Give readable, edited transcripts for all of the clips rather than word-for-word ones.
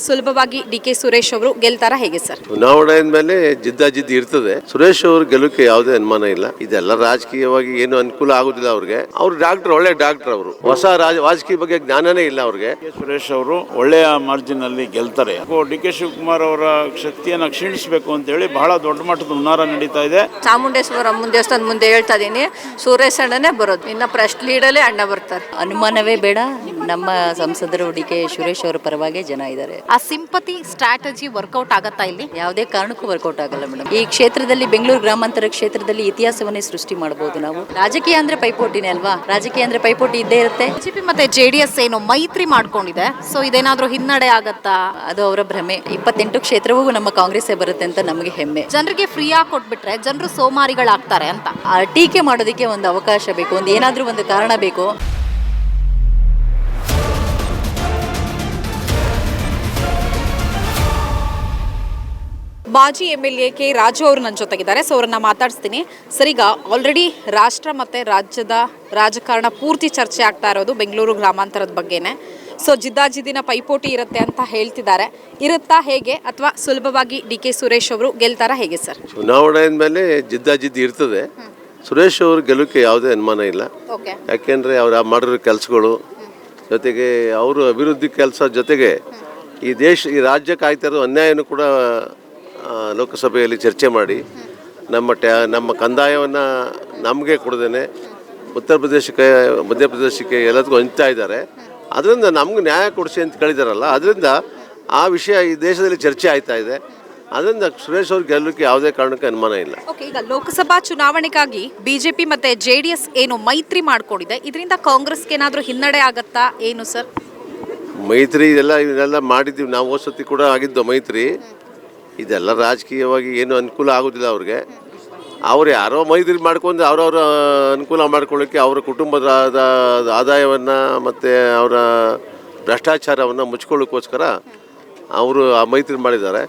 ಸುಲಭವಾಗಿ ಡಿ.ಕೆ. ಸುರೇಶ್ ಅವರು ಗೆಲ್ತಾರಾ ಹೇಗೆ ಸರ್? ಚುನಾವಣೆ ಮೇಲೆ ಜಿದ್ದಾಜಿದ್ದಿ ಇರ್ತದೆ. ಸುರೇಶ್ ಅವರು ಗೆಲ್ಲುಕ್ಕೆ ಯಾವುದೇ ಅನುಮಾನ ಇಲ್ಲ. ಇದೆಲ್ಲ ರಾಜಕೀಯವಾಗಿ ಏನು ಅನುಕೂಲ ಆಗುದಿಲ್ಲ ಅವ್ರಿಗೆ. ಅವ್ರು ಡಾಕ್ಟರ್, ಒಳ್ಳೆ ಡಾಕ್ಟರ್. ಅವರು ಹೊಸ ರಾಜಕೀಯ ಬಗ್ಗೆ ಜ್ಞಾನನೇ ಇಲ್ಲ ಅವ್ರಿಗೆ. ಸುರೇಶ್ ಅವರು ಒಳ್ಳೆಯ ಮಾರ್ಜಿನ್ ಅಲ್ಲಿ ಗೆಲ್ತಾರೆ. ಡಿ.ಕೆ. ಶಿವಕುಮಾರ್ ಅವರ ಶಕ್ತಿಯನ್ನ ಕ್ಷೀಣಿಸಬೇಕು ಅಂತ ಹೇಳಿ ಬಹಳ ದೊಡ್ಡ ಮಟ್ಟದ ಹುನ್ನಾರ ನಡೀತಾ ಇದೆ. ಚಾಮುಂಡೇಶ್ವರ ದೇವಸ್ಥಾನದ ಮುಂದೆ ಹೇಳ್ತಾ ಇದೀನಿ, ಸುರೇಶ್ ಅಣ್ಣನೇ ಬರೋದು. ಇನ್ನ ಪ್ರೆಸ್ಟ್ ಲೀಡಲ್ಲೇ ಅಣ್ಣ ಬರ್ತಾರೆ. ಅನುಮಾನವೇ ಬೇಡ. ನಮ್ಮ ಸಂಸದರು ಡಿ.ಕೆ. ಸುರೇಶ್ ಅವರ ಪರವಾಗಿ ಜನ ಇದ್ದಾರೆ. ಆ ಸಿಂಪತಿ ಸ್ಟ್ರಾಟಜಿ ವರ್ಕೌಟ್ ಆಗತ್ತಾ ಇಲ್ಲಿ? ಯಾವುದೇ ಕಾರಣಕ್ಕೂ ವರ್ಕೌಟ್ ಆಗಲ್ಲ ಮೇಡಮ್. ಈ ಕ್ಷೇತ್ರದಲ್ಲಿ, ಬೆಂಗಳೂರು ಗ್ರಾಮಾಂತರ ಕ್ಷೇತ್ರದಲ್ಲಿ ಇತಿಹಾಸವನ್ನೇ ಸೃಷ್ಟಿ ಮಾಡಬಹುದು ನಾವು. ರಾಜಕೀಯ ಅಂದ್ರೆ ಪೈಪೋಟಿನೇ ಅಲ್ವಾ? ರಾಜಕೀಯ ಅಂದ್ರೆ ಪೈಪೋಟಿ ಇದ್ದೇ ಇರುತ್ತೆ. ಬಿಜೆಪಿ ಮತ್ತೆ ಜೆಡಿಎಸ್ ಏನು ಮೈತ್ರಿ ಮಾಡ್ಕೊಂಡಿದೆ, ಸೊ ಇದೇನಾದ್ರೂ ಹಿನ್ನಡೆ ಆಗತ್ತಾ? ಅದು ಅವರ ಭ್ರಮೆ. 28 ಕ್ಷೇತ್ರವೂ ನಮ್ಮ ಕಾಂಗ್ರೆಸ್ಸೇ ಬರುತ್ತೆ ಅಂತ ನಮಗೆ ಹೆಮ್ಮೆ. ಜನರಿಗೆ ಫ್ರೀ ಆಗಿ ಕೊಟ್ಬಿಟ್ರೆ ಜನರು ಸೋಮಾರಿಗಳಾಗ್ತಾರೆ ಅಂತ ಟೀಕೆ ಮಾಡೋದಕ್ಕೆ ಒಂದು ಅವಕಾಶ ಬೇಕು, ಒಂದು ಏನಾದ್ರೂ ಒಂದು ಕಾರಣ ಬೇಕು. ಮಾಜಿ MLA ಕೆ ರಾಜು ಅವರು ನನ್ನ ಜೊತೆಗಿದ್ದಾರೆ. ಸೊ ಅವ್ರನ್ನ ಮಾತಾಡಿಸ್ತೀನಿ. ಸರ್, ಈಗ ಆಲ್ರೆಡಿ ರಾಷ್ಟ್ರ ಮತ್ತು ರಾಜ್ಯದ ರಾಜಕಾರಣ ಪೂರ್ತಿ ಚರ್ಚೆ ಆಗ್ತಾ ಇರೋದು ಬೆಂಗಳೂರು ಗ್ರಾಮಾಂತರದ ಬಗ್ಗೆನೇ. ಸೊ ಜಿದ್ದಾಜಿದ್ದಿನ ಪೈಪೋಟಿ ಇರುತ್ತೆ ಅಂತ ಹೇಳ್ತಿದ್ದಾರೆ. ಇರುತ್ತಾ ಹೇಗೆ, ಅಥವಾ ಸುಲಭವಾಗಿ ಡಿ.ಕೆ. ಸುರೇಶ್ ಅವರು ಗೆಲ್ತಾರಾ ಹೇಗೆ ಸರ್? ಚುನಾವಣೆ ಮೇಲೆ ಜಿದ್ದಾಜಿದ್ದಿ ಇರ್ತದೆ. ಸುರೇಶ್ ಅವರು ಗೆಲ್ಲುಕ್ಕೆ ಯಾವುದೇ ಅನುಮಾನ ಇಲ್ಲ. ಯಾಕೆಂದರೆ ಅವ್ರು ಮಾಡಿರೋ ಕೆಲಸಗಳು ಜೊತೆಗೆ ಅವರು ಅಭಿವೃದ್ಧಿ ಕೆಲಸ ಜೊತೆಗೆ ಈ ರಾಜ್ಯಕ್ಕೆ ಆಗ್ತಾ ಇರೋ ಅನ್ಯಾಯನೂ ಕೂಡ ಲೋಕಸಭೆಯಲ್ಲಿ ಚರ್ಚೆ ಮಾಡಿ ನಮ್ಮ ಕಂದಾಯವನ್ನು ನಮಗೆ ಕೊಡದೇನೆ ಉತ್ತರ ಪ್ರದೇಶಕ್ಕೆ, ಮಧ್ಯಪ್ರದೇಶಕ್ಕೆ ಎಲ್ಲದಕ್ಕೂ ಹಂಚ್ತಾ ಇದ್ದಾರೆ. ಅದರಿಂದ ನಮ್ಗೆ ನ್ಯಾಯ ಕೊಡಿಸಿ ಅಂತ ಕೇಳಿದಾರಲ್ಲ, ಅದರಿಂದ ಆ ವಿಷಯ ಈ ದೇಶದಲ್ಲಿ ಚರ್ಚೆ ಆಗ್ತಾ ಇದೆ. ಅದರಿಂದ ಸುರೇಶ್ ಅವ್ರು ಗೆಲ್ಲಕ್ಕೆ ಯಾವುದೇ ಕಾರಣಕ್ಕೆ ಅನುಮಾನ ಇಲ್ಲ. ಈಗ ಲೋಕಸಭಾ ಚುನಾವಣೆಗಾಗಿ ಬಿಜೆಪಿ ಮತ್ತೆ ಜೆಡಿಎಸ್ ಏನು ಮೈತ್ರಿ ಮಾಡ್ಕೊಂಡಿದೆ, ಇದರಿಂದ ಕಾಂಗ್ರೆಸ್ಗೆ ಏನಾದರೂ ಹಿನ್ನಡೆ ಆಗತ್ತಾ ಏನು ಸರ್? ಮೈತ್ರಿ ಇದೆಲ್ಲ ಮಾಡಿದ್ದೀವಿ ನಾವು. ಹೊಸತಿ ಕೂಡ ಆಗಿದ್ದು ಮೈತ್ರಿ. ಇದೆಲ್ಲ ರಾಜಕೀಯವಾಗಿ ಏನು ಅನುಕೂಲ ಆಗೋದಿಲ್ಲ ಅವ್ರಿಗೆ. ಅವ್ರು ಯಾರೋ ಮೈತ್ರಿ ಮಾಡ್ಕೊಂಡು ಅವರವರ ಅನುಕೂಲ ಮಾಡ್ಕೊಳ್ಳೋಕ್ಕೆ ಅವರ ಕುಟುಂಬದ ಆದಾಯವನ್ನು ಮತ್ತು ಅವರ ಭ್ರಷ್ಟಾಚಾರವನ್ನು ಮುಚ್ಕೊಳ್ಳೋಕ್ಕೋಸ್ಕರ ಅವರು ಆ ಮೈತ್ರಿ ಮಾಡಿದ್ದಾರೆ.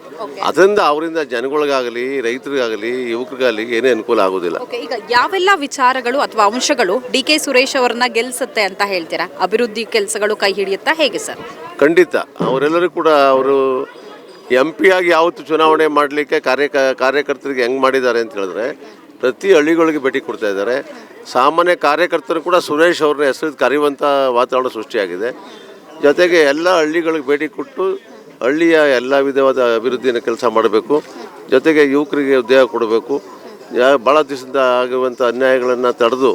ಅವರಿಂದ ಜನಗಳಿಗಾಗಲಿ, ರೈತರಿಗಾಗಲಿ, ಯುವಕರಿಗಾಗಲಿ ಏನೇ ಅನುಕೂಲ ಆಗೋದಿಲ್ಲ. ಈಗ ಯಾವೆಲ್ಲ ವಿಚಾರಗಳು ಅಥವಾ ಅಂಶಗಳು ಡಿ.ಕೆ. ಸುರೇಶ್ ಅವರನ್ನ ಗೆಲ್ಲಿಸುತ್ತೆ ಅಂತ ಹೇಳ್ತೀರಾ? ಅಭಿವೃದ್ಧಿ ಕೆಲಸಗಳು ಕೈ ಹಿಡಿಯುತ್ತಾ ಹೇಗೆ ಸರ್? ಖಂಡಿತ. ಅವರೆಲ್ಲರೂ ಕೂಡ ಅವರು MP ಆಗಿ ಯಾವತ್ತು ಚುನಾವಣೆ ಮಾಡಲಿಕ್ಕೆ ಕಾರ್ಯಕರ್ತರಿಗೆ ಹೆಂಗೆ ಮಾಡಿದ್ದಾರೆ ಅಂತ ಹೇಳಿದ್ರೆ, ಪ್ರತಿ ಹಳ್ಳಿಗಳಿಗೆ ಭೇಟಿ ಕೊಡ್ತಾ ಇದ್ದಾರೆ. ಸಾಮಾನ್ಯ ಕಾರ್ಯಕರ್ತರು ಕೂಡ ಸುರೇಶ್ ಅವ್ರನ್ನ ಹೆಸರು ಕರೆಯುವಂಥ ವಾತಾವರಣ ಸೃಷ್ಟಿಯಾಗಿದೆ. ಜೊತೆಗೆ ಎಲ್ಲ ಹಳ್ಳಿಗಳಿಗೆ ಭೇಟಿ ಕೊಟ್ಟು ಹಳ್ಳಿಯ ಎಲ್ಲ ವಿಧವಾದ ಅಭಿವೃದ್ಧಿನ ಕೆಲಸ ಮಾಡಬೇಕು. ಜೊತೆಗೆ ಯುವಕರಿಗೆ ಉದ್ಯೋಗ ಕೊಡಬೇಕು. ಭಾಳ ದಿವಸದಿಂದ ಆಗುವಂಥ ಅನ್ಯಾಯಗಳನ್ನು ತಡೆದು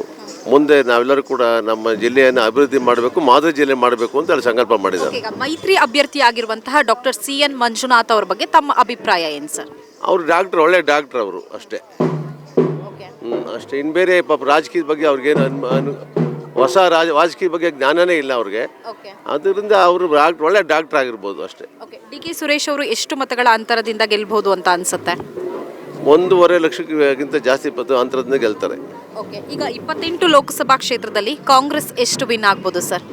ಮುಂದೆ ನಾವೆಲ್ಲರೂ ಕೂಡ ನಮ್ಮ ಜಿಲ್ಲೆಯನ್ನು ಅಭಿವೃದ್ಧಿ ಮಾಡಬೇಕು, ಮಾದರಿ ಜಿಲ್ಲೆ ಮಾಡಬೇಕು ಅಂತ ಹೇಳಿ ಸಂಕಲ್ಪ ಮಾಡಿದ್ದಾರೆ. ಈಗ ಮೈತ್ರಿ ಅಭ್ಯರ್ಥಿ ಆಗಿರುವಂತಹ ಡಾಕ್ಟರ್ C.N. ಮಂಜುನಾಥ್ ಅವರ ಬಗ್ಗೆ ತಮ್ಮ ಅಭಿಪ್ರಾಯ ಏನು ಸರ್? ಅವರು ಡಾಕ್ಟರ್, ಒಳ್ಳೆ ಡಾಕ್ಟರ್ ಅವರು, ಅಷ್ಟೇ. ಅಷ್ಟೇ. ಇನ್ನು ಬೇರೆ ಪಾಪ ರಾಜಕೀಯದ ಬಗ್ಗೆ ಅವ್ರಿಗೇನು ಹೊಸ ರಾಜಕೀಯ ಬಗ್ಗೆ ಜ್ಞಾನನೇ ಇಲ್ಲ ಅವ್ರಿಗೆ. ಅದರಿಂದ ಅವರು ಒಳ್ಳೆ ಡಾಕ್ಟರ್ ಆಗಿರ್ಬೋದು ಅಷ್ಟೇ. ಡಿ.ಕೆ. ಸುರೇಶ್ ಅವರು ಎಷ್ಟು ಮತಗಳ ಅಂತರದಿಂದ ಗೆಲ್ಬಹುದು ಅಂತ ಅನ್ಸುತ್ತೆ? 1.5 ಲಕ್ಷಕ್ಕಿಂತ ಜಾಸ್ತಿ ಅಂತರದಿಂದ ಗೆಲ್ತಾರೆ. ಈಗ 28 ಲೋಕಸಭಾ ಕ್ಷೇತ್ರದಲ್ಲಿ ಕಾಂಗ್ರೆಸ್ ಎಷ್ಟು ವಿನ್ ಆಗ್ಬೋದು ಸರ್?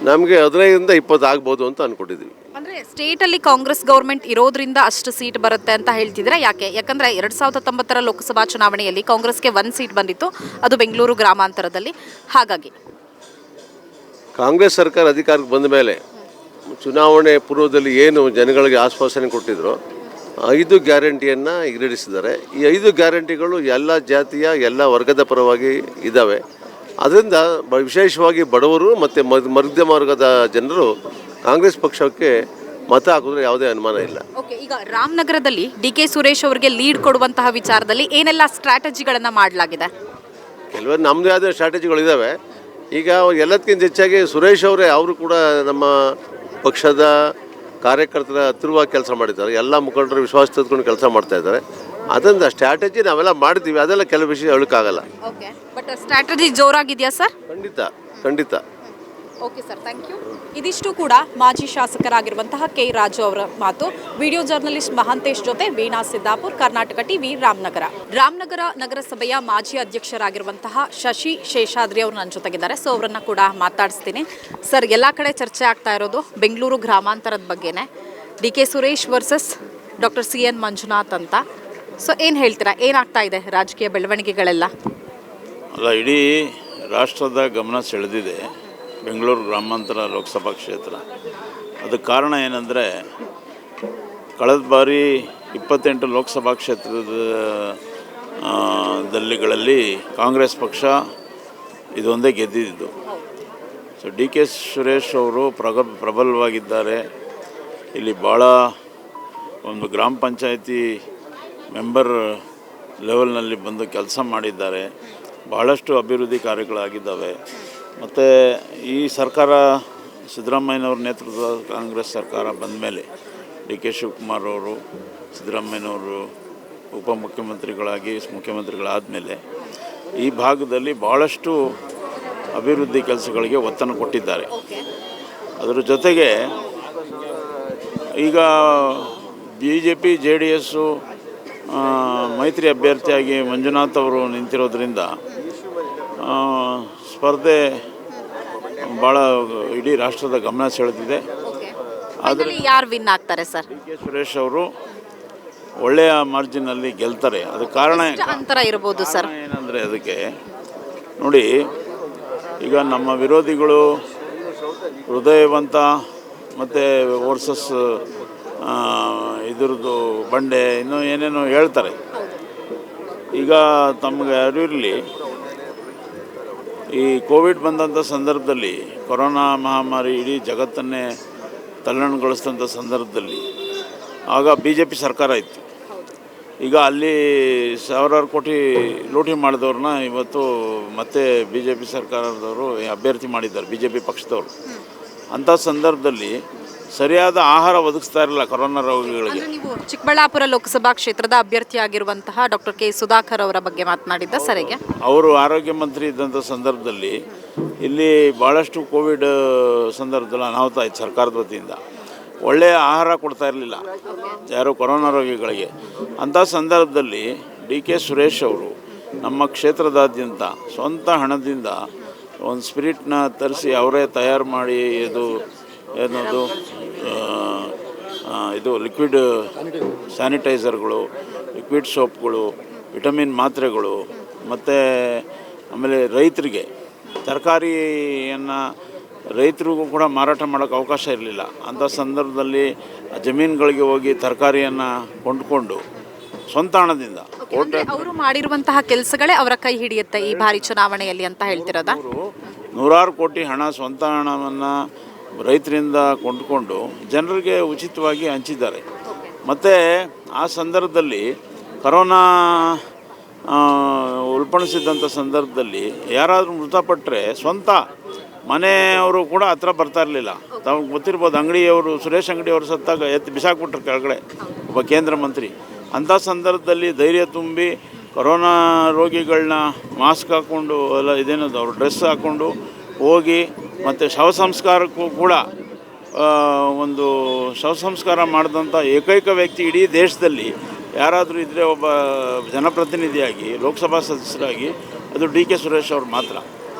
ನಮಗೆ 15ರಿಂದ 20 ಆಗ್ಬೋದು ಅಂತ ಅನ್ಕೊಂಡಿದ್ದೀವಿ. ಅಂದ್ರೆ ಸ್ಟೇಟ್ ಅಲ್ಲಿ ಕಾಂಗ್ರೆಸ್ ಗೌರ್ಮೆಂಟ್ ಇರೋದ್ರಿಂದ ಅಷ್ಟು ಸೀಟ್ ಬರುತ್ತೆ ಅಂತ ಹೇಳ್ತಿದ್ರೆ ಯಾಕೆ? ಯಾಕಂದ್ರೆ 2019 ಲೋಕಸಭಾ ಚುನಾವಣೆಯಲ್ಲಿ ಕಾಂಗ್ರೆಸ್ಗೆ 1 ಸೀಟ್ ಬಂದಿತ್ತು, ಅದು ಬೆಂಗಳೂರು ಗ್ರಾಮಾಂತರದಲ್ಲಿ. ಹಾಗಾಗಿ ಕಾಂಗ್ರೆಸ್ ಸರ್ಕಾರ ಅಧಿಕಾರಕ್ಕೆ ಬಂದ ಮೇಲೆ ಚುನಾವಣೆ ಪೂರ್ವದಲ್ಲಿ ಏನು ಜನಗಳಿಗೆ ಆಶ್ವಾಸನೆ ಕೊಟ್ಟಿದ್ರು, 5 ಗ್ಯಾರಂಟಿಯನ್ನು ಈಡೇರಿಸಿದ್ದಾರೆ. ಈ 5 ಗ್ಯಾರಂಟಿಗಳು ಎಲ್ಲ ಜಾತಿಯ, ಎಲ್ಲ ವರ್ಗದ ಪರವಾಗಿ ಇದ್ದಾವೆ. ಅದರಿಂದ ವಿಶೇಷವಾಗಿ ಬಡವರು ಮತ್ತು ಮಧ್ಯಮ ವರ್ಗದ ಜನರು ಕಾಂಗ್ರೆಸ್ ಪಕ್ಷಕ್ಕೆ ಮತ ಹಾಕಿದ್ರೆ ಯಾವುದೇ ಅನುಮಾನ ಇಲ್ಲ. ಈಗ ರಾಮನಗರದಲ್ಲಿ ಡಿ.ಕೆ. ಸುರೇಶ್ ಅವರಿಗೆ ಲೀಡ್ ಕೊಡುವಂತಹ ವಿಚಾರದಲ್ಲಿ ಏನೆಲ್ಲ ಸ್ಟ್ರಾಟಜಿಗಳನ್ನು ಮಾಡಲಾಗಿದೆ? ಕೆಲವೊಂದು ನಮ್ಮದೇ ಆದ ಸ್ಟ್ರಾಟಜಿಗಳಿದ್ದಾವೆ. ಈಗ ಎಲ್ಲದಕ್ಕಿಂತ ಹೆಚ್ಚಾಗಿ ಸುರೇಶ್ ಅವರೇ, ಅವರು ಕೂಡ ನಮ್ಮ ಪಕ್ಷದ ಕಾರ್ಯಕರ್ತರ ಹತ್ತಿರವಾಗಿ ಕೆಲಸ ಮಾಡಿದ್ದಾರೆ. ಎಲ್ಲ ಮುಖಂಡರು ವಿಶ್ವಾಸ ತೆಗೆದುಕೊಂಡು ಕೆಲಸ ಮಾಡ್ತಾ ಇದ್ದಾರೆ. ಅದರಿಂದ ಸ್ಟ್ರಾಟಜಿ ನಾವೆಲ್ಲ ಮಾಡ್ತೀವಿ, ಅದೆಲ್ಲ ಕೆಲವು ವಿಷಯ ಹೇಳೋಕ್ಕಾಗಲ್ಲ. ಬಟ್ ಸ್ಟ್ರಾಟಜಿ ಜೋರಾಗಿದೆಯಾ ಸರ್? ಖಂಡಿತ. Okay sir, thank you. ಇದಿಷ್ಟು ಕೂಡ ಮಾಜಿ ಶಾಸಕರಾಗಿರುವಂತಹ ಕೆ ರಾಜು ಅವರ ಮಾತು. ವಿಡಿಯೋ ಜರ್ನಲಿಸ್ಟ್ ಮಹಾಂತೇಶ್ ಜೊತೆ ವೀಣಾ ಸಿದ್ದಾಪುರ್, ಕರ್ನಾಟಕ ಟಿವಿ, ರಾಮನಗರ. ರಾಮನಗರ ನಗರಸಭೆಯ ಮಾಜಿ ಅಧ್ಯಕ್ಷರಾಗಿರುವಂತಹ ಶಶಿ ಶೇಷಾದ್ರಿ ಅವರು ನನ್ನ ಜೊತೆಗಿದ್ದಾರೆ. ಸೊ ಅವರನ್ನು ಕೂಡ ಮಾತಾಡಿಸ್ತೀನಿ. ಸರ್, ಎಲ್ಲ ಕಡೆ ಚರ್ಚೆ ಆಗ್ತಾ ಇರೋದು ಬೆಂಗಳೂರು ಗ್ರಾಮಾಂತರದ ಬಗ್ಗೆನೇ, D K. Suresh versus doctor C.N. Manjunath ಅಂತ. ಸೊ ಏನು ಹೇಳ್ತೀರಾ, ಏನಾಗ್ತಾ ಇದೆ ರಾಜಕೀಯ ಬೆಳವಣಿಗೆಗಳೆಲ್ಲ? ಅಲ್ಲ, ಇಡೀ ರಾಷ್ಟ್ರದ ಗಮನ ಸೆಳೆದಿದೆ ಬೆಂಗಳೂರು ಗ್ರಾಮಾಂತರ ಲೋಕಸಭಾ ಕ್ಷೇತ್ರ. ಅದಕ್ಕೆ ಕಾರಣ ಏನಂದರೆ ಕಳೆದ ಬಾರಿ 28 ಲೋಕಸಭಾ ಕ್ಷೇತ್ರದ ದಲ್ಲಿಗಳಲ್ಲಿ ಕಾಂಗ್ರೆಸ್ ಪಕ್ಷ ಇದೊಂದೇ ಗೆದ್ದಿದ್ದು. ಸೊ ಡಿ ಕೆ ಸುರೇಶ್ ಅವರು ಪ್ರಬಲವಾಗಿದ್ದಾರೆ. ಇಲ್ಲಿ ಭಾಳ ಒಂದು ಗ್ರಾಮ ಪಂಚಾಯತಿ ಮೆಂಬರ್ ಲೆವೆಲ್ನಲ್ಲಿ ಬಂದು ಕೆಲಸ ಮಾಡಿದ್ದಾರೆ. ಭಾಳಷ್ಟು ಅಭಿವೃದ್ಧಿ ಕಾರ್ಯಗಳಾಗಿದ್ದಾವೆ. ಮತ್ತು ಈ ಸರ್ಕಾರ ಸಿದ್ದರಾಮಯ್ಯನವ್ರ ನೇತೃತ್ವದ ಕಾಂಗ್ರೆಸ್ ಸರ್ಕಾರ ಬಂದ ಮೇಲೆ ಡಿ ಕೆ ಶಿವಕುಮಾರ್ ಅವರು ಸಿದ್ದರಾಮಯ್ಯನವರು ಉಪಮುಖ್ಯಮಂತ್ರಿಗಳಾಗಿ ಮುಖ್ಯಮಂತ್ರಿಗಳಾದ ಮೇಲೆ ಈ ಭಾಗದಲ್ಲಿ ಭಾಳಷ್ಟು ಅಭಿವೃದ್ಧಿ ಕೆಲಸಗಳಿಗೆ ಒತ್ತನ್ನು ಕೊಟ್ಟಿದ್ದಾರೆ. ಅದರ ಜೊತೆಗೆ ಈಗ BJP JDS ಮೈತ್ರಿ ಅಭ್ಯರ್ಥಿಯಾಗಿ ಮಂಜುನಾಥ್ ಅವರು ನಿಂತಿರೋದ್ರಿಂದ ಸ್ಪರ್ಧೆ ಭಾಳ ಇಡೀ ರಾಷ್ಟ್ರದ ಗಮನ ಸೆಳೆದಿದೆ. ಆದರೆ ಯಾರು ವಿನ್ ಆಗ್ತಾರೆ ಸರ್? ಡಿ ಕೆ ಸುರೇಶ್ ಅವರು ಒಳ್ಳೆಯ ಮಾರ್ಜಿನಲ್ಲಿ ಗೆಲ್ತಾರೆ. ಅದಕ್ಕೆ ಕಾರಣ ಅಂತರ ಇರ್ಬೋದು ಸರ್. ಏನಂದರೆ ಅದಕ್ಕೆ ನೋಡಿ, ಈಗ ನಮ್ಮ ವಿರೋಧಿಗಳು ಹೃದಯವಂತ ಮತ್ತು ವರ್ಸಸ್ ಇದ್ರದ್ದು ಬಂಡೆ ಇನ್ನೂ ಏನೇನೋ ಹೇಳ್ತಾರೆ. ಈಗ ತಮಗೆ ಅರಿವಿರಲಿ, ಈ ಕೋವಿಡ್ ಬಂದಂಥ ಸಂದರ್ಭದಲ್ಲಿ, ಕೊರೋನಾ ಮಹಾಮಾರಿ ಇಡೀ ಜಗತ್ತನ್ನೇ ತಲ್ಲಣಗೊಳಿಸಿದಂಥ ಸಂದರ್ಭದಲ್ಲಿ ಆಗ BJP ಸರ್ಕಾರ ಇತ್ತು. ಈಗ ಅಲ್ಲಿ ಸಾವಿರಾರು ಕೋಟಿ ಲೂಟಿ ಮಾಡಿದವ್ರನ್ನ ಇವತ್ತು ಮತ್ತೆ BJP ಸರ್ಕಾರದವರು ಅಭ್ಯರ್ಥಿ ಮಾಡಿದ್ದಾರೆ, BJP ಪಕ್ಷದವರು. ಅಂಥ ಸಂದರ್ಭದಲ್ಲಿ ಸರಿಯಾದ ಆಹಾರ ಒದಗಿಸ್ತಾ ಇರಲಿಲ್ಲ ಕೊರೋನಾ ರೋಗಿಗಳಿಗೆ. ನೀವು ಚಿಕ್ಕಬಳ್ಳಾಪುರ ಲೋಕಸಭಾ ಕ್ಷೇತ್ರದ ಅಭ್ಯರ್ಥಿಯಾಗಿರುವಂತಹ ಡಾಕ್ಟರ್ ಕೆ ಸುಧಾಕರ್ ಅವರ ಬಗ್ಗೆ ಮಾತನಾಡಿದ್ದ ಸರಿಗೆ. ಅವರು ಆರೋಗ್ಯ ಮಂತ್ರಿ ಇದ್ದಂಥ ಸಂದರ್ಭದಲ್ಲಿ ಇಲ್ಲಿ ಭಾಳಷ್ಟು ಕೋವಿಡ್ ಸಂದರ್ಭದಲ್ಲಿ ಅನಾಹುತ ಆಯ್ತು. ಸರ್ಕಾರದ ವತಿಯಿಂದ ಒಳ್ಳೆಯ ಆಹಾರ ಕೊಡ್ತಾ ಇರಲಿಲ್ಲ ಯಾರು ಕೊರೋನಾ ರೋಗಿಗಳಿಗೆ. ಅಂಥ ಸಂದರ್ಭದಲ್ಲಿ ಡಿ ಕೆ ಸುರೇಶ್ ಅವರು ನಮ್ಮ ಕ್ಷೇತ್ರದಾದ್ಯಂತ ಸ್ವಂತ ಹಣದಿಂದ ಒಂದು ಸ್ಪಿರಿಟ್ನ ತರಿಸಿ ಅವರೇ ತಯಾರು ಮಾಡಿ ಏನದು ಇದು ಲಿಕ್ವಿಡ್ ಸ್ಯಾನಿಟೈಸರ್ಗಳು, ಲಿಕ್ವಿಡ್ ಸೋಪ್ಗಳು, ವಿಟಮಿನ್ ಮಾತ್ರೆಗಳು, ಮತ್ತು ಆಮೇಲೆ ರೈತರಿಗೆ ತರಕಾರಿಯನ್ನು ರೈತರಿಗೂ ಕೂಡ ಮಾರಾಟ ಮಾಡೋಕ್ಕೆ ಅವಕಾಶ ಇರಲಿಲ್ಲ. ಅಂಥ ಸಂದರ್ಭದಲ್ಲಿ ಜಮೀನುಗಳಿಗೆ ಹೋಗಿ ತರಕಾರಿಯನ್ನು ಕೊಂಡುಕೊಂಡು ಸ್ವಂತ ಹಣದಿಂದ ಅವರು ಮಾಡಿರುವಂತಹ ಕೆಲಸಗಳೇ ಅವರ ಕೈ ಹಿಡಿಯುತ್ತೆ ಈ ಬಾರಿ ಚುನಾವಣೆಯಲ್ಲಿ ಅಂತ ಹೇಳ್ತಿರೋದಾ? ಅವರು ನೂರಾರು ಕೋಟಿ ಹಣ ಸ್ವಂತ ಹಣವನ್ನು ರೈತರಿಂದ ಕೊಂಡುಕೊಂಡು ಜನರಿಗೆ ಉಚಿತವಾಗಿ ಹಂಚಿದ್ದಾರೆ. ಮತ್ತು ಆ ಸಂದರ್ಭದಲ್ಲಿ ಕರೋನಾ ಉಲ್ಪಣಿಸಿದಂಥ ಸಂದರ್ಭದಲ್ಲಿ ಯಾರಾದರೂ ಮೃತಪಟ್ಟರೆ ಸ್ವಂತ ಮನೆಯವರು ಕೂಡ ಹತ್ರ ಬರ್ತಾ ಇರಲಿಲ್ಲ. ತಾವು ಗೊತ್ತಿರ್ಬೋದು, ಅಂಗಡಿಯವರು ಸುರೇಶ್ ಅಂಗಡಿಯವರು ಸತ್ತಾಗ ಎತ್ತಿ ಬಿಸಾಕ್ಬಿಟ್ರು ಕೆಳಗಡೆ ಒಬ್ಬ ಕೇಂದ್ರ ಮಂತ್ರಿ. ಅಂಥ ಸಂದರ್ಭದಲ್ಲಿ ಧೈರ್ಯ ತುಂಬಿ ಕೊರೋನಾ ರೋಗಿಗಳನ್ನ ಮಾಸ್ಕ್ ಹಾಕ್ಕೊಂಡು ಇದೇನದು ಅವರು ಡ್ರೆಸ್ ಹಾಕ್ಕೊಂಡು ಹೋಗಿ ಮತ್ತು ಶವ ಸಂಸ್ಕಾರಕ್ಕೂ ಕೂಡ ಒಂದು ಶವ ಸಂಸ್ಕಾರ ಮಾಡಿದಂಥ ಏಕೈಕ ವ್ಯಕ್ತಿ ಇಡೀ ದೇಶದಲ್ಲಿ ಯಾರಾದರೂ ಇದ್ದರೆ ಒಬ್ಬ ಜನಪ್ರತಿನಿಧಿಯಾಗಿ ಲೋಕಸಭಾ ಸದಸ್ಯರಾಗಿ ಅದು ಡಿ ಕೆ ಸುರೇಶ್ ಅವರು ಮಾತ್ರ.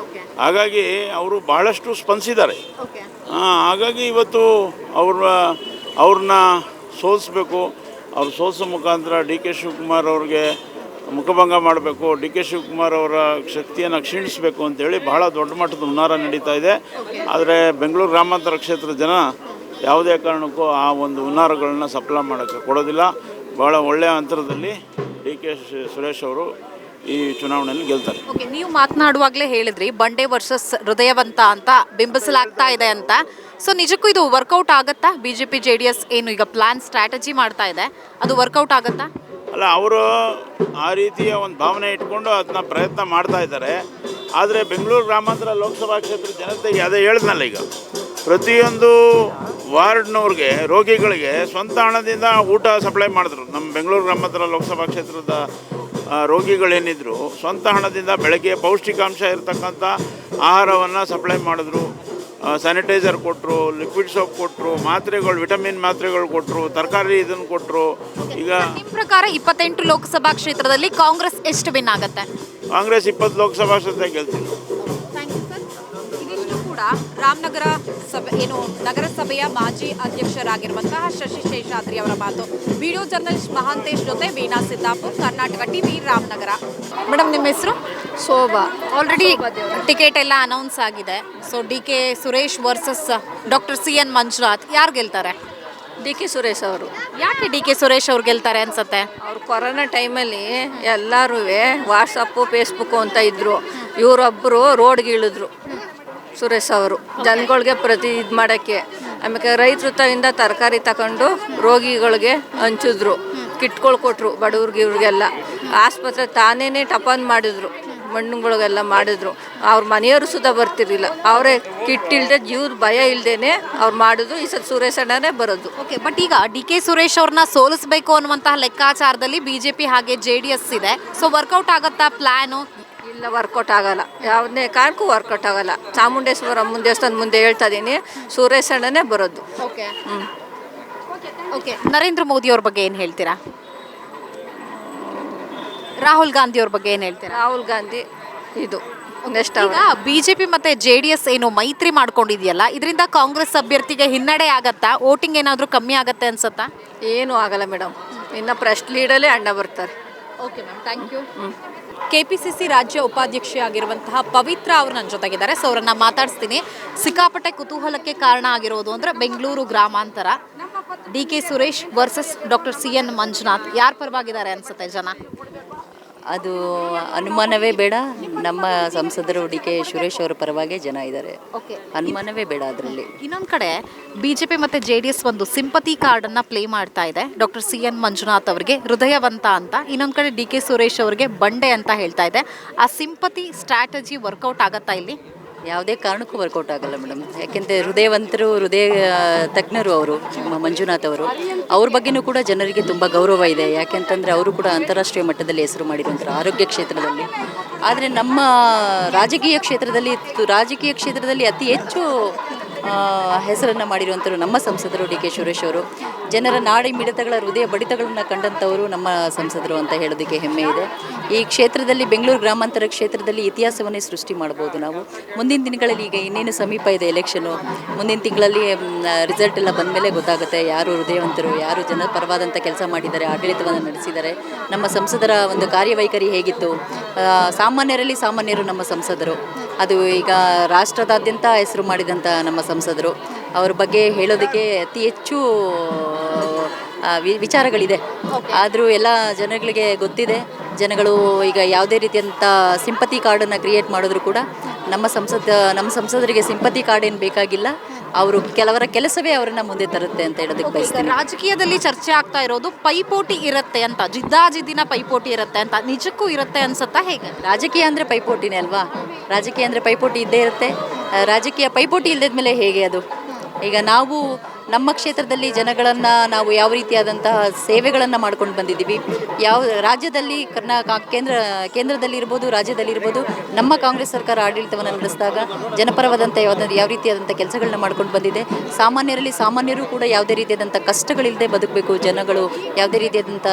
ಹಾಗಾಗಿ ಅವರು ಭಾಳಷ್ಟು ಸ್ಪಂದಿಸಿದ್ದಾರೆ. ಹಾಗಾಗಿ ಇವತ್ತು ಅವ್ರನ್ನ ಸೋಲಿಸ್ಬೇಕು. ಅವ್ರು ಸೋಲಿಸೋ ಮುಖಾಂತರ ಡಿ ಕೆ ಶಿವಕುಮಾರ್ ಅವ್ರಿಗೆ ಮುಖಭಂಗ ಮಾಡಬೇಕು, ಡಿ ಕೆ ಶಿವಕುಮಾರ್ ಅವರ ಶಕ್ತಿಯನ್ನು ಕ್ಷೀಣಿಸಬೇಕು ಅಂತೇಳಿ ಬಹಳ ದೊಡ್ಡ ಮಟ್ಟದ ಹುನ್ನಾರ ನಡೀತಾ ಇದೆ. ಆದರೆ ಬೆಂಗಳೂರು ಗ್ರಾಮಾಂತರ ಕ್ಷೇತ್ರದ ಜನ ಯಾವುದೇ ಕಾರಣಕ್ಕೂ ಆ ಒಂದು ಹುನ್ನಾರಗಳನ್ನ ಸಫಲ ಮಾಡೋಕ್ಕೆ ಕೊಡೋದಿಲ್ಲ. ಭಾಳ ಒಳ್ಳೆಯ ಅಂತರದಲ್ಲಿ ಡಿ ಕೆ ಸುರೇಶ್ ಅವರು ಈ ಚುನಾವಣೆಯಲ್ಲಿ ಗೆಲ್ತಾರೆ. ನೀವು ಮಾತನಾಡುವಾಗಲೇ ಹೇಳಿದ್ರಿ ಬಂಡೆ ವರ್ಸಸ್ ಹೃದಯವಂತ ಅಂತ ಬಿಂಬಿಸಲಾಗ್ತಾ ಇದೆ ಅಂತ. ಸೊ ನಿಜಕ್ಕೂ ಇದು ವರ್ಕೌಟ್ ಆಗುತ್ತಾ? BJP JDS ಏನು ಈಗ ಪ್ಲಾನ್ ಸ್ಟ್ರಾಟಜಿ ಮಾಡ್ತಾ ಇದೆ, ಅದು ವರ್ಕೌಟ್ ಆಗುತ್ತಾ? ಅಲ್ಲ, ಅವರು ಆ ರೀತಿಯ ಒಂದು ಭಾವನೆ ಇಟ್ಕೊಂಡು ಅದನ್ನ ಪ್ರಯತ್ನ ಮಾಡ್ತಾ ಇದ್ದಾರೆ. ಆದರೆ ಬೆಂಗಳೂರು ಗ್ರಾಮಾಂತರ ಲೋಕಸಭಾ ಕ್ಷೇತ್ರದ ಜನತೆಗೆ ಅದೇ ಹೇಳಿದ್ನಲ್ಲ, ಈಗ ಪ್ರತಿಯೊಂದು ವಾರ್ಡ್ನವ್ರಿಗೆ ರೋಗಿಗಳಿಗೆ ಸ್ವಂತ ಹಣದಿಂದ ಊಟ ಸಪ್ಲೈ ಮಾಡಿದ್ರು. ನಮ್ಮ ಬೆಂಗಳೂರು ಗ್ರಾಮಾಂತರ ಲೋಕಸಭಾ ಕ್ಷೇತ್ರದ ರೋಗಿಗಳೇನಿದ್ರು ಸ್ವಂತ ಹಣದಿಂದ ಬೆಳಗ್ಗೆ ಪೌಷ್ಟಿಕಾಂಶ ಇರತಕ್ಕಂಥ ಆಹಾರವನ್ನು ಸಪ್ಲೈ ಮಾಡಿದ್ರು. ಸ್ಯಾನಿಟೈಸರ್ ಕೊಟ್ಟರು, ಲಿಕ್ವಿಡ್ ಸೋಪ್ ಕೊಟ್ಟರು, ಮಾತ್ರೆಗಳು, ವಿಟಮಿನ್ ಮಾತ್ರೆಗಳು ಕೊಟ್ಟರು, ತರಕಾರಿ ಇದನ್ನು ಕೊಟ್ಟರು. ಈಗ ನಿಮ್ಮ ಪ್ರಕಾರ 28 ಲೋಕಸಭಾ ಕ್ಷೇತ್ರದಲ್ಲಿ ಕಾಂಗ್ರೆಸ್ ಎಷ್ಟು ವಿನ್ ಆಗುತ್ತೆ? ಕಾಂಗ್ರೆಸ್ 20 ಲೋಕಸಭಾ ಕ್ಷೇತ್ರ ಗೆಲ್ತೀವಿ. ಇದಿಷ್ಟು ಕೂಡ ಕೂಡ ರಾಮನಗರ ನಗರಸಭೆಯ ಮಾಜಿ ಅಧ್ಯಕ್ಷರಾಗಿರುವಂತಹ ಶಶಿ ಶೇಷಾದ್ರಿ ಅವರ ಮಾತು. ವಿಡಿಯೋ ಜರ್ನಲಿಸ್ಟ್ ಮಹಾಂತೇಶ್ ಜೊತೆ ವೀಣಾ ಸಿದ್ದಾಪುರ್, ಕರ್ನಾಟಕ ಟಿವಿ, ರಾಮನಗರ. ಮೇಡಮ್, ನಿಮ್ಮ ಹೆಸರು? ಶೋಭಾ. ಆಲ್ರೆಡಿ ಟಿಕೆಟ್ ಎಲ್ಲ ಅನೌನ್ಸ್ ಆಗಿದೆ. So DK Suresh versus doctor CN Manjunath, ಯಾರು ಗೆಲ್ತಾರೆ? DK ಸುರೇಶ್ ಅವರು. ಯಾಕೆ DK ಸುರೇಶ್ ಅವ್ರು ಗೆಲ್ತಾರೆ ಅನ್ಸುತ್ತೆ? ಅವ್ರು ಕೊರೋನಾ ಟೈಮಲ್ಲಿ ಎಲ್ಲರೂ ವಾಟ್ಸಪ್ಪು ಫೇಸ್ಬುಕ್ಕು ಅಂತ ಇದ್ದರು. ಇವರೊಬ್ಬರು ರೋಡ್ಗೆ ಇಳಿದ್ರು ಸುರೇಶ್ ಅವರು, ಜನಗಳಿಗೆ ಇದು ಮಾಡೋಕ್ಕೆ. ಆಮೇಲೆ ರೈತರ ತವಿಂದ ತರಕಾರಿ ತಗೊಂಡು ರೋಗಿಗಳಿಗೆ ಹಂಚಿದ್ರು, ಕಿಟ್ಗಳು ಕೊಟ್ಟರು ಬಡವ್ರಿಗೆ ಇವ್ರಿಗೆಲ್ಲ. ಆಸ್ಪತ್ರೆ ತಾನೇನೆ ಟಪಾನ್ ಮಾಡಿದ್ರು, ಮಣ್ಣುಗಳಿಗೆಲ್ಲ ಮಾಡಿದ್ರು. ಅವ್ರ ಮನೆಯವರು ಸುಧಾ ಬರ್ತಿರ್ಲಿಲ್ಲ. ಅವರೇ ಕಿಟ್ ಇಲ್ಲದೆ ಜೀವದ ಭಯ ಇಲ್ಲದೇನೆ ಅವ್ರು ಮಾಡಿದ್ರು. ಈ ಸಲ ಸುರೇಶ್ ಅಣ್ಣನೇ ಬರೋದು. ಓಕೆ, ಬಟ್ ಈಗ DK ಸುರೇಶ್ ಅವ್ರನ್ನ ಸೋಲಿಸಬೇಕು ಅನ್ನುವಂತಹ ಲೆಕ್ಕಾಚಾರದಲ್ಲಿ BJP ಹಾಗೆ JDS ಇದೆ. ಸೊ ವರ್ಕೌಟ್ ಆಗತ್ತಾ ಪ್ಲಾನು? ಇಲ್ಲ, ವರ್ಕೌಟ್ ಆಗಲ್ಲ. ಯಾವುದೇ ಕಾರಣಕ್ಕೂ ವರ್ಕೌಟ್ ಆಗಲ್ಲ. ಚಾಮುಂಡೇಶ್ವರ ಅಮ್ಮನ ದೇವಸ್ಥಾನದ ಮುಂದೆ ಹೇಳ್ತಾ ಇದ್ದೀನಿ, ಸುರೇಶ್ ಅಣ್ಣನೇ ಬರೋದು. ಓಕೆ. ಓಕೆ, ನರೇಂದ್ರ ಮೋದಿ ಅವ್ರ ಬಗ್ಗೆ ಏನು ಹೇಳ್ತೀರಾ? ರಾಹುಲ್ ಗಾಂಧಿ ಅವ್ರ ಬಗ್ಗೆ ಏನು ಹೇಳ್ತೀರಾ? ರಾಹುಲ್ ಗಾಂಧಿ ಇದು ನೆಕ್ಸ್ಟ್. ಈಗ BJP ಮತ್ತೆ JDS ಏನು ಮೈತ್ರಿ ಮಾಡ್ಕೊಂಡಿದೆಯಲ್ಲ, ಇದರಿಂದ ಕಾಂಗ್ರೆಸ್ ಅಭ್ಯರ್ಥಿಗೆ ಹಿನ್ನಡೆ ಆಗತ್ತಾ? ವೋಟಿಂಗ್ ಏನಾದರೂ ಕಮ್ಮಿ ಆಗತ್ತೆ ಅನ್ಸತ್ತಾ? ಏನೂ ಆಗಲ್ಲ ಮೇಡಮ್. ಇನ್ನು ಪ್ರೆಸ್ಟ್ ಲೀಡಲ್ಲೇ ಅಣ್ಣ ಬರ್ತಾರೆ. Okay ma'am, thank you. KPCC ರಾಜ್ಯ ಉಪಾಧ್ಯಕ್ಷೆ ಆಗಿರುವಂತಹ ಪವಿತ್ರ ಅವರು ನನ್ನ ಜೊತೆಗಿದ್ದಾರೆ. ಸೊ ಅವರನ್ನ ಮಾತಾಡಿಸ್ತೀನಿ. ಸಿಕ್ಕಾಪಟ್ಟೆ ಕುತೂಹಲಕ್ಕೆ ಕಾರಣ ಆಗಿರೋದು ಅಂದರೆ ಬೆಂಗಳೂರು ಗ್ರಾಮಾಂತರ DK Suresh versus doctor CN Manjunath, ಯಾರ ಪರವಾಗಿದ್ದಾರೆ ಅನ್ಸುತ್ತೆ ಜನ? ಅದು ಅನುಮಾನವೇ ಬೇಡ. ನಮ್ಮ ಸಂಸದರು DK ಸುರೇಶ್ ಅವರ ಪರವಾಗಿ ಜನ ಇದ್ದಾರೆ. ಓಕೆ, ಅನುಮಾನವೇ ಬೇಡ ಅದರಲ್ಲಿ. ಇನ್ನೊಂದು ಕಡೆ BJP ಮತ್ತು JDS ಒಂದು ಸಿಂಪತಿ ಕಾರ್ಡನ್ನು ಪ್ಲೇ ಮಾಡ್ತಾ ಇದೆ. ಡಾಕ್ಟರ್ CN ಮಂಜುನಾಥ್ ಅವರಿಗೆ ಹೃದಯವಂತ ಅಂತ, ಇನ್ನೊಂದು ಕಡೆ DK ಸುರೇಶ್ ಅವರಿಗೆ ಬಂಡೆ ಅಂತ ಹೇಳ್ತಾ ಇದೆ. ಆ ಸಿಂಪತಿ ಸ್ಟ್ರಾಟಜಿ ವರ್ಕೌಟ್ ಆಗತ್ತಾ ಇಲ್ಲಿ? ಯಾವುದೇ ಕಾರಣಕ್ಕೂ ವರ್ಕೌಟ್ ಆಗಲ್ಲ ಮೇಡಮ್. ಯಾಕೆಂದರೆ ಹೃದಯವಂತರು, ಹೃದಯ ತಜ್ಞರು ಅವರು, ಮಂಜುನಾಥ್ ಅವರು. ಅವ್ರ ಬಗ್ಗೆನೂ ಕೂಡ ಜನರಿಗೆ ತುಂಬ ಗೌರವ ಇದೆ. ಯಾಕೆಂತಂದರೆ ಅವರು ಕೂಡ ಅಂತಾರಾಷ್ಟ್ರೀಯ ಮಟ್ಟದಲ್ಲಿ ಹೆಸರು ಮಾಡಿರುವಂಥರು ಆರೋಗ್ಯ ಕ್ಷೇತ್ರದಲ್ಲಿ. ಆದರೆ ನಮ್ಮ ರಾಜಕೀಯ ಕ್ಷೇತ್ರದಲ್ಲಿ ಅತಿ ಹೆಚ್ಚು ಹೆಸರನ್ನು ಮಾಡಿರುವಂಥವ್ರು ನಮ್ಮ ಸಂಸದರು DK ಸುರೇಶ್ ಅವರು. ಜನರ ನಾಡಿ ಮಿಡಿತಗಳ, ಹೃದಯ ಬಡಿತಗಳನ್ನು ಕಂಡಂಥವರು ನಮ್ಮ ಸಂಸದರು ಅಂತ ಹೇಳೋದಕ್ಕೆ ಹೆಮ್ಮೆ ಇದೆ. ಈ ಕ್ಷೇತ್ರದಲ್ಲಿ, ಬೆಂಗಳೂರು ಗ್ರಾಮಾಂತರ ಕ್ಷೇತ್ರದಲ್ಲಿ ಇತಿಹಾಸವನ್ನೇ ಸೃಷ್ಟಿ ಮಾಡ್ಬೋದು ನಾವು. ಮುಂದಿನ ದಿನಗಳಲ್ಲಿ, ಈಗ ಇನ್ನೇನು ಸಮೀಪ ಇದೆ ಎಲೆಕ್ಷನು, ಮುಂದಿನ ತಿಂಗಳಲ್ಲಿ ರಿಸಲ್ಟ್ ಎಲ್ಲ ಬಂದ ಮೇಲೆ ಗೊತ್ತಾಗುತ್ತೆ ಯಾರು ಹೃದಯವಂತರು, ಯಾರು ಜನಪರವಾದಂಥ ಕೆಲಸ ಮಾಡಿದ್ದಾರೆ, ಆಡಳಿತವನ್ನು ನಡೆಸಿದ್ದಾರೆ, ನಮ್ಮ ಸಂಸದರ ಒಂದು ಕಾರ್ಯವೈಖರಿ ಹೇಗಿತ್ತು. ಸಾಮಾನ್ಯರಲ್ಲಿ ಸಾಮಾನ್ಯರು ನಮ್ಮ ಸಂಸದರು. ಅದು ಈಗ ರಾಷ್ಟ್ರದಾದ್ಯಂತ ಹೆಸರು ಮಾಡಿದಂಥ ನಮ್ಮ ಸಂಸದರು. ಅವ್ರ ಬಗ್ಗೆ ಹೇಳೋದಕ್ಕೆ ಅತಿ ಹೆಚ್ಚು ವಿಚಾರಗಳಿದೆ. ಆದರೂ ಎಲ್ಲ ಜನಗಳಿಗೆ ಗೊತ್ತಿದೆ. ಜನಗಳು ಈಗ ಯಾವುದೇ ರೀತಿಯಂಥ ಸಿಂಪತಿ ಕಾರ್ಡನ್ನು ಕ್ರಿಯೇಟ್ ಮಾಡಿದ್ರು ಕೂಡ ನಮ್ಮ ಸಂಸದರಿಗೆ ಸಿಂಪತಿ ಕಾರ್ಡ್ ಏನು ಬೇಕಾಗಿಲ್ಲ. ಅವರು ಕೆಲವರ ಕೆಲಸವೇ ಅವರನ್ನು ಮುಂದೆ ತರುತ್ತೆ ಅಂತ ಹೇಳೋದಕ್ಕೆ ಬಯಸ್ತೀನಿ. ರಾಜಕೀಯದಲ್ಲಿ ಚರ್ಚೆ ಆಗ್ತಾ ಇರೋದು ಪೈಪೋಟಿ ಇರುತ್ತೆ ಅಂತ, ಜಿದ್ದಾಜಿದ್ದಿನ ಪೈಪೋಟಿ ಇರುತ್ತೆ ಅಂತ. ನಿಜಕ್ಕೂ ಇರುತ್ತೆ ಅನ್ಸುತ್ತಾ? ಹೇಗೆ? ರಾಜಕೀಯ ಅಂದರೆ ಪೈಪೋಟಿನೇ ಅಲ್ವಾ? ರಾಜಕೀಯ ಅಂದರೆ ಪೈಪೋಟಿ ಇದ್ದೇ ಇರುತ್ತೆ. ರಾಜಕೀಯ ಪೈಪೋಟಿ ಇಲ್ಲದ್ಮೇಲೆ ಹೇಗೆ ಅದು? ಈಗ ನಾವು ನಮ್ಮ ಕ್ಷೇತ್ರದಲ್ಲಿ ಜನಗಳನ್ನು ನಾವು ಯಾವ ರೀತಿಯಾದಂತಹ ಸೇವೆಗಳನ್ನು ಮಾಡ್ಕೊಂಡು ಬಂದಿದ್ದೀವಿ. ಯಾವ ರಾಜ್ಯದಲ್ಲಿ ಕೇಂದ್ರದಲ್ಲಿ ಇರ್ಬೋದು, ರಾಜ್ಯದಲ್ಲಿ ಇರ್ಬೋದು, ನಮ್ಮ ಕಾಂಗ್ರೆಸ್ ಸರ್ಕಾರ ಆಡಳಿತವನ್ನು ನಡೆಸಿದಾಗ ಜನಪರವಾದಂಥ ಯಾವ ರೀತಿಯಾದಂಥ ಕೆಲಸಗಳನ್ನ ಮಾಡ್ಕೊಂಡು ಬಂದಿದೆ. ಸಾಮಾನ್ಯರು ಕೂಡ ಯಾವುದೇ ರೀತಿಯಾದಂಥ ಕಷ್ಟಗಳಿಲ್ಲದೆ ಬದುಕಬೇಕು, ಜನಗಳು ಯಾವುದೇ ರೀತಿಯಾದಂಥ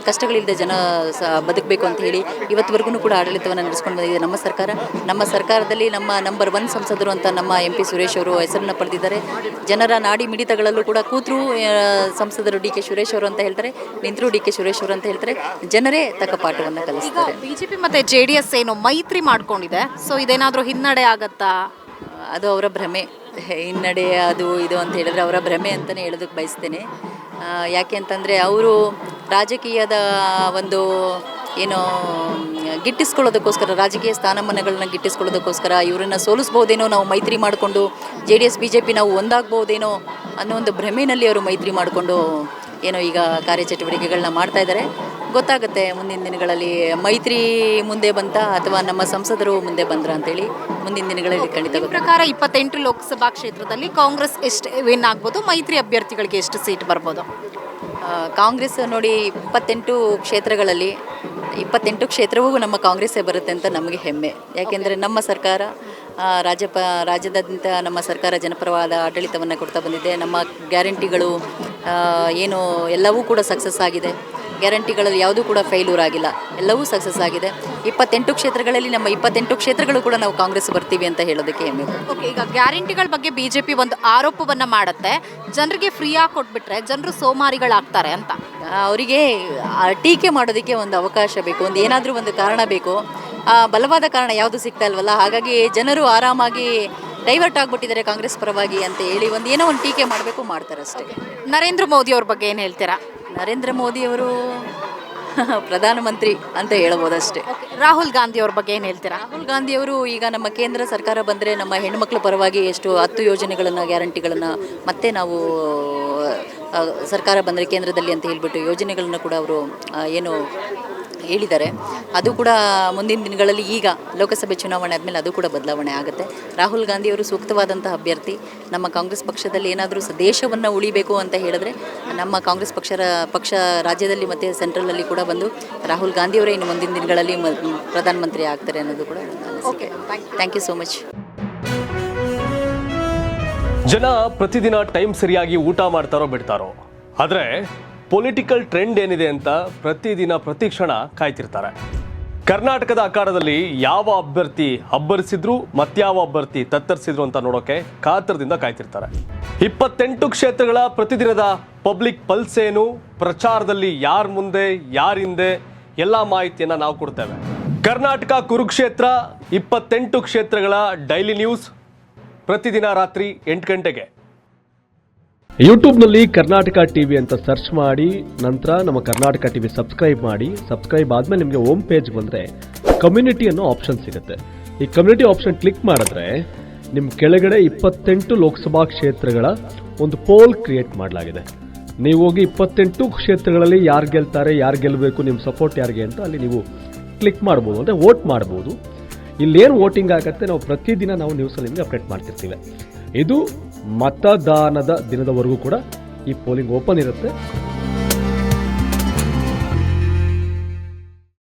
ಕಷ್ಟಗಳಿಲ್ಲದೆ ಬದುಕಬೇಕು ಅಂತ ಹೇಳಿ ಇವತ್ತುವರೆಗೂ ಕೂಡ ಆಡಳಿತವನ್ನು ನಡೆಸ್ಕೊಂಡು ಬಂದಿದೆ ನಮ್ಮ ಸರ್ಕಾರ. ನಮ್ಮ ಸರ್ಕಾರದಲ್ಲಿ ನಮ್ಮ ನಂಬರ್ 1 ಸಂಸದರು ಅಂತ ನಮ್ಮ MP ಸುರೇಶ್ ಅವರು ಹೆಸರನ್ನು ಪಡೆದಿದ್ದಾರೆ. ಜನರ ನಾಡಿ ಮಿಡಿತಗಳಲ್ಲೂ ಕೂಡ ಕೂತರು ಸಂಸದರು DK ಸುರೇಶ್ ಅವರು ಅಂತ ಹೇಳ್ತಾರೆ, ನಿಂತರು DK ಸುರೇಶ್ ಅವರು ಅಂತ ಹೇಳ್ತಾರೆ. ಜನರೇ ತಕ್ಕ ಪಾಠವನ್ನು ಕಲಿಸ್ತಾರೆ. BJP ಮತ್ತು JDS ಏನು ಮೈತ್ರಿ ಮಾಡ್ಕೊಂಡಿದೆ. ಸೊ ಇದೇನಾದರೂ ಹಿನ್ನಡೆ ಆಗತ್ತಾ? ಅದು ಅವರ ಭ್ರಮೆ. ಹಿನ್ನಡೆ ಅದು ಇದು ಅಂತ ಹೇಳಿದ್ರೆ ಅವರ ಭ್ರಮೆ ಅಂತಲೇ ಹೇಳೋದಕ್ಕೆ ಬಯಸ್ತೇನೆ. ಯಾಕೆ ಅಂತಂದರೆ ಅವರು ರಾಜಕೀಯದ ಒಂದು ಏನೋ ಗಿಟ್ಟಿಸ್ಕೊಳ್ಳೋದಕ್ಕೋಸ್ಕರ, ರಾಜಕೀಯ ಸ್ಥಾನಮಾನಗಳನ್ನ ಗಿಟ್ಟಿಸ್ಕೊಳ್ಳೋದಕ್ಕೋಸ್ಕರ ಇವರನ್ನು ಸೋಲಿಸ್ಬೋದೇನೋ, ನಾವು ಮೈತ್ರಿ ಮಾಡಿಕೊಂಡು JDS BJP ನಾವು ಒಂದಾಗ್ಬೋದೇನೋ ಅನ್ನೋ ಒಂದು ಭ್ರಮೆಯಲ್ಲಿ ಅವರು ಮೈತ್ರಿ ಮಾಡಿಕೊಂಡು ಏನೋ ಈಗ ಕಾರ್ಯಚಟುವಟಿಕೆಗಳನ್ನ ಮಾಡ್ತಾ ಇದ್ದಾರೆ. ಗೊತ್ತಾಗುತ್ತೆ ಮುಂದಿನ ದಿನಗಳಲ್ಲಿ ಮೈತ್ರಿ ಮುಂದೆ ಬಂತ ಅಥವಾ ನಮ್ಮ ಸಂಸದರು ಮುಂದೆ ಬಂದ್ರ ಅಂತೇಳಿ ಮುಂದಿನ ದಿನಗಳಲ್ಲಿ ಖಂಡಿತ. ಪ್ರಕಾರ 28 ಲೋಕಸಭಾ ಕ್ಷೇತ್ರದಲ್ಲಿ ಕಾಂಗ್ರೆಸ್ ಎಷ್ಟು ವಿನ್ ಆಗ್ಬೋದು, ಮೈತ್ರಿ ಅಭ್ಯರ್ಥಿಗಳಿಗೆ ಎಷ್ಟು ಸೀಟ್ ಬರ್ಬೋದು? ಕಾಂಗ್ರೆಸ್ ನೋಡಿ 28 ಕ್ಷೇತ್ರಗಳಲ್ಲಿ 28 ಕ್ಷೇತ್ರವೂ ನಮ್ಮ ಕಾಂಗ್ರೆಸ್ಸೇ ಬರುತ್ತೆ ಅಂತ ನಮಗೆ ಹೆಮ್ಮೆ. ಯಾಕೆಂದರೆ ನಮ್ಮ ಸರ್ಕಾರ ರಾಜ್ಯದಾದ್ಯಂತ ನಮ್ಮ ಸರ್ಕಾರ ಜನಪರವಾದ ಆಡಳಿತವನ್ನು ಕೊಡ್ತಾ ಬಂದಿದೆ. ನಮ್ಮ ಗ್ಯಾರಂಟಿಗಳು ಏನು ಎಲ್ಲವೂ ಕೂಡ ಸಕ್ಸಸ್ ಆಗಿದೆ. ಗ್ಯಾರಂಟಿಗಳಲ್ಲಿ ಯಾವುದೂ ಕೂಡ ಫೇಲ್ಯೂರ್ ಆಗಿಲ್ಲ, ಎಲ್ಲವೂ ಸಕ್ಸಸ್ ಆಗಿದೆ. 28 ಕ್ಷೇತ್ರಗಳಲ್ಲಿ ನಮ್ಮ 28 ಕ್ಷೇತ್ರಗಳು ಕೂಡ ನಾವು ಕಾಂಗ್ರೆಸ್ ಬರ್ತೀವಿ ಅಂತ ಹೇಳೋದಕ್ಕೆ ಹೆಮ್ಮೆ. ಓಕೆ, ಈಗ ಗ್ಯಾರಂಟಿಗಳ ಬಗ್ಗೆ ಬಿಜೆಪಿ ಒಂದು ಆರೋಪವನ್ನ ಮಾಡುತ್ತೆ, ಜನರಿಗೆ ಫ್ರೀಯಾಗಿ ಕೊಟ್ಬಿಟ್ರೆ ಜನರು ಸೋಮಾರಿಗಳಾಗ್ತಾರೆ ಅಂತ. ಅವರಿಗೆ ಟೀಕೆ ಮಾಡೋದಕ್ಕೆ ಒಂದು ಅವಕಾಶ ಬೇಕು, ಒಂದು ಏನಾದರೂ ಒಂದು ಕಾರಣ ಬೇಕು. ಬಲವಾದ ಕಾರಣ ಯಾವುದು ಸಿಗ್ತಾ ಇಲ್ವಲ್ಲ, ಹಾಗಾಗಿ ಜನರು ಆರಾಮಾಗಿ ಡೈವರ್ಟ್ ಆಗಿಬಿಟ್ಟಿದ್ದಾರೆ ಕಾಂಗ್ರೆಸ್ ಪರವಾಗಿ ಅಂತ ಹೇಳಿ ಏನೋ ಒಂದು ಟೀಕೆ ಮಾಡಬೇಕು, ಮಾಡ್ತಾರೆ ಅಷ್ಟೇ. ನರೇಂದ್ರ ಮೋದಿ ಅವ್ರ ಬಗ್ಗೆ ಏನು ಹೇಳ್ತೀರಾ? ನರೇಂದ್ರ ಮೋದಿಯವರು ಪ್ರಧಾನಮಂತ್ರಿ ಅಂತ ಹೇಳ್ಬೋದಷ್ಟೇ. ರಾಹುಲ್ ಗಾಂಧಿ ಅವ್ರ ಬಗ್ಗೆ ಏನು ಹೇಳ್ತೀರಾ? ರಾಹುಲ್ ಗಾಂಧಿಯವರು ಈಗ ನಮ್ಮ ಕೇಂದ್ರ ಸರ್ಕಾರ ಬಂದರೆ ನಮ್ಮ ಹೆಣ್ಮಕ್ಳ ಪರವಾಗಿ ಎಷ್ಟು 10 ಯೋಜನೆಗಳನ್ನು, ಗ್ಯಾರಂಟಿಗಳನ್ನು ಮತ್ತೆ ನಾವು ಸರ್ಕಾರ ಬಂದರೆ ಕೇಂದ್ರದಲ್ಲಿ ಅಂತ ಹೇಳಿಬಿಟ್ಟು ಯೋಜನೆಗಳನ್ನು ಕೂಡ ಅವರು ಏನು ಹೇಳಿದ್ದಾರೆ, ಅದು ಕೂಡ ಮುಂದಿನ ದಿನಗಳಲ್ಲಿ ಈಗ ಲೋಕಸಭೆ ಚುನಾವಣೆ ಆದಮೇಲೆ ಅದು ಕೂಡ ಬದಲಾವಣೆ ಆಗುತ್ತೆ. ರಾಹುಲ್ ಗಾಂಧಿಯವರು ಸೂಕ್ತವಾದಂಥ ಅಭ್ಯರ್ಥಿ. ನಮ್ಮ ಕಾಂಗ್ರೆಸ್ ಪಕ್ಷದಲ್ಲಿ ಏನಾದರೂ ದೇಶವನ್ನು ಉಳಿಬೇಕು ಅಂತ ಹೇಳಿದ್ರೆ ನಮ್ಮ ಕಾಂಗ್ರೆಸ್ ಪಕ್ಷ ರಾಜ್ಯದಲ್ಲಿ ಮತ್ತು ಸೆಂಟ್ರಲಲ್ಲಿ ಕೂಡ ಬಂದು ರಾಹುಲ್ ಗಾಂಧಿಯವರೇ ಇನ್ನು ಮುಂದಿನ ದಿನಗಳಲ್ಲಿ ಪ್ರಧಾನಮಂತ್ರಿ ಆಗ್ತಾರೆ ಅನ್ನೋದು ಕೂಡ okay, thank you so much. ಜನ ಪ್ರತಿದಿನ ಟೈಮ್ ಸರಿಯಾಗಿ ಊಟ ಮಾಡ್ತಾರೋ ಬಿಡ್ತಾರೋ, ಆದರೆ ಪೊಲಿಟಿಕಲ್ ಟ್ರೆಂಡ್ ಏನಿದೆ ಅಂತ ಪ್ರತಿದಿನ ಪ್ರತಿ ಕ್ಷಣ ಕಾಯ್ತಿರ್ತಾರೆ. ಕರ್ನಾಟಕದ ಅಖಾಡದಲ್ಲಿ ಯಾವ ಅಭ್ಯರ್ಥಿ ಅಬ್ಬರಿಸಿದ್ರು ಮತ್ಯಾವ ಅಭ್ಯರ್ಥಿ ತತ್ತರಿಸಿದ್ರು ಅಂತ ನೋಡೋಕೆ ಕಾತರದಿಂದ ಕಾಯ್ತಿರ್ತಾರೆ. 28 ಕ್ಷೇತ್ರಗಳ ಪ್ರತಿದಿನದ ಪಬ್ಲಿಕ್ ಪಲ್ಸ್ ಏನು, ಪ್ರಚಾರದಲ್ಲಿ ಯಾರ ಮುಂದೆ ಯಾರ ಹಿಂದೆ ಎಲ್ಲ ಮಾಹಿತಿಯನ್ನು ನಾವು ಕೊಡ್ತೇವೆ. ಕರ್ನಾಟಕ ಕುರುಕ್ಷೇತ್ರ 28 ಕ್ಷೇತ್ರಗಳ ಡೈಲಿ ನ್ಯೂಸ್ ಪ್ರತಿದಿನ ರಾತ್ರಿ 8 ಗಂಟೆಗೆ ಯೂಟ್ಯೂಬ್ನಲ್ಲಿ ಕರ್ನಾಟಕ ಟಿವಿ ಅಂತ ಸರ್ಚ್ ಮಾಡಿ, ನಂತರ ನಮ್ಮ ಕರ್ನಾಟಕ ಟಿವಿ ಸಬ್ಸ್ಕ್ರೈಬ್ ಮಾಡಿ. ಸಬ್ಸ್ಕ್ರೈಬ್ ಆದಮೇಲೆ ನಿಮಗೆ ಹೋಮ್ ಪೇಜ್ ಬಂದರೆ ಕಮ್ಯುನಿಟಿ ಅನ್ನೋ ಆಪ್ಷನ್ ಸಿಗುತ್ತೆ. ಈ ಕಮ್ಯುನಿಟಿ ಆಪ್ಷನ್ ಕ್ಲಿಕ್ ಮಾಡಿದ್ರೆ ನಿಮ್ಮ ಕೆಳಗಡೆ 28 ಲೋಕಸಭಾ ಕ್ಷೇತ್ರಗಳ ಒಂದು ಪೋಲ್ ಕ್ರಿಯೇಟ್ ಮಾಡಲಾಗಿದೆ. ನೀವು ಹೋಗಿ 28 ಕ್ಷೇತ್ರಗಳಲ್ಲಿ ಯಾರು ಗೆಲ್ತಾರೆ, ಯಾರು ಗೆಲ್ಲಬೇಕು, ನಿಮ್ಮ ಸಪೋರ್ಟ್ ಯಾರಿಗೆ ಅಂತ ಅಲ್ಲಿ ನೀವು ಕ್ಲಿಕ್ ಮಾಡ್ಬೋದು, ಅಂದರೆ ವೋಟ್ ಮಾಡ್ಬೋದು. ಇಲ್ಲೇನು ವೋಟಿಂಗ್ ಆಗುತ್ತೆ ನಾವು ಪ್ರತಿದಿನ ನಾವು ನ್ಯೂಸಲ್ಲಿ ನಿಮಗೆ ಅಪ್ಡೇಟ್ ಮಾಡ್ತಿರ್ತೀವಿ. ಇದು ಮತದಾನದ ದಿನದವರೆಗೂ ಕೂಡ ಈ ಪೋಲಿಂಗ್ ಓಪನ್ ಇರುತ್ತೆ.